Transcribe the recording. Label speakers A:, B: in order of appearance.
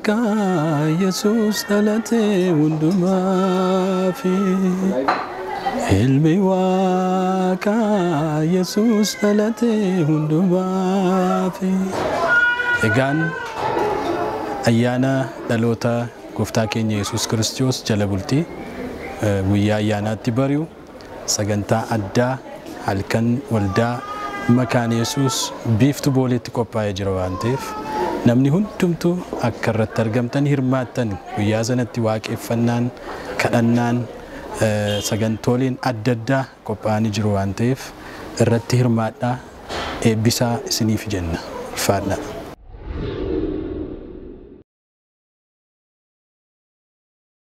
A: waaqa Yesuus dhalate hundumaaf ilmi waaqa Yesuus dhalate hundumaaf egaan ayyaana dhaloota gooftaa keenya Yesuus Kiristoos jala bultii guyyaa ayyaanaatti bari'u sagantaa addaa halkan waldaa makaan Yesuus biiftu booletti qophaa'ee jira waan ta'eef namni hundumtuu akka irratti argamtan hirmaattan guyyaa sanatti waaqeffannaan kadhannaan sagantooleen adda addaa qophaa'anii jiru waan ta'eef irratti hirmaadhaa eebbisaa isiniif jenna ulfaadhaa.